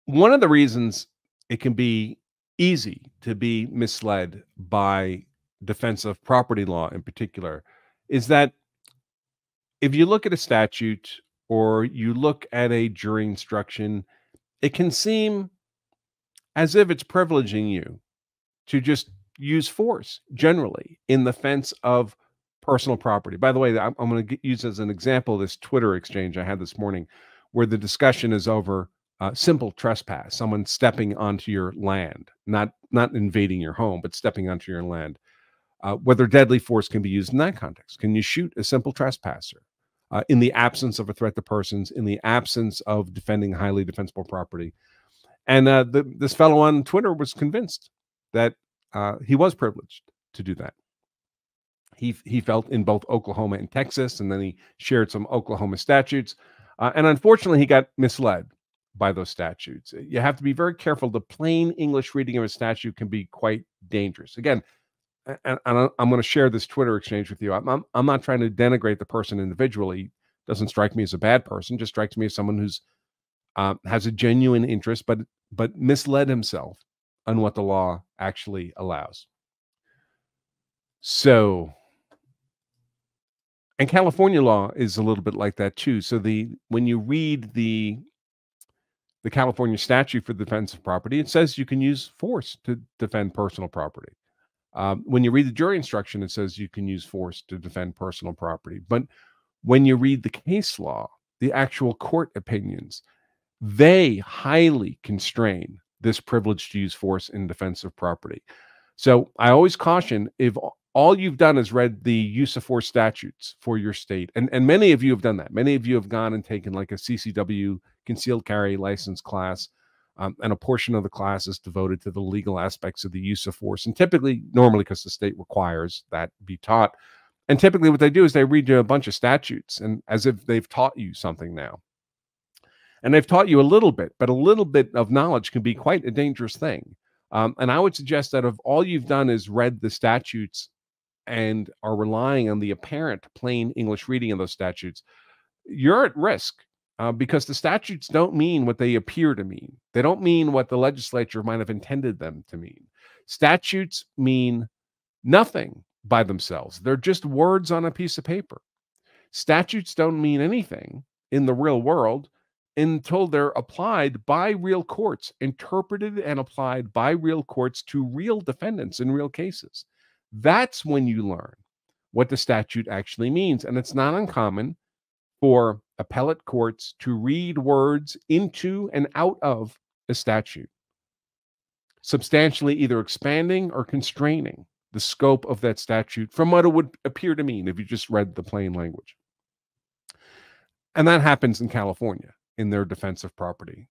One of the reasons it can be easy to be misled by defensive property law in particular is that if you look at a statute or you look at a jury instruction, it can seem as if it's privileging you to just use force generally in the fence of personal property. By the way, I'm going to use as an example this Twitter exchange I had this morning where the discussion is over simple trespass, someone stepping onto your land, not invading your home, but stepping onto your land. Whether deadly force can be used in that context. Can you shoot a simple trespasser in the absence of a threat to persons, in the absence of defending highly defensible property? And this fellow on Twitter was convinced that he was privileged to do that. He felt in both Oklahoma and Texas, and then he shared some Oklahoma statutes. And unfortunately, he got misled by those statutes. You have to be very careful. The plain English reading of a statute can be quite dangerous. Again, and I'm going to share this Twitter exchange with you. I'm not trying to denigrate the person individually. Doesn't strike me as a bad person. Just strikes me as someone who's has a genuine interest, but misled himself on what the law actually allows. So, and California law is a little bit like that too. So when you read the California statute for defense of property, it says you can use force to defend personal property. When you read the jury instruction, it says you can use force to defend personal property. But when you read the case law, the actual court opinions, they highly constrain this privilege to use force in defense of property. So I always caution, if all you've done is read the use of force statutes for your state, and many of you have done that. Many of you have gone and taken like a CCW concealed carry license class, and a portion of the class is devoted to the legal aspects of the use of force. And typically, normally because the state requires that be taught. And typically what they do is they read you a bunch of statutes and as if they've taught you something now. And they've taught you a little bit, but a little bit of knowledge can be quite a dangerous thing. And I would suggest that if all you've done is read the statutes and are relying on the apparent plain English reading of those statutes, you're at risk because the statutes don't mean what they appear to mean. They don't mean what the legislature might have intended them to mean. Statutes mean nothing by themselves. They're just words on a piece of paper. Statutes don't mean anything in the real world until they're applied by real courts, interpreted and applied by real courts to real defendants in real cases. That's when you learn what the statute actually means. And it's not uncommon for appellate courts to read words into and out of a statute, substantially either expanding or constraining the scope of that statute from what it would appear to mean if you just read the plain language. And that happens in California in their defense of property.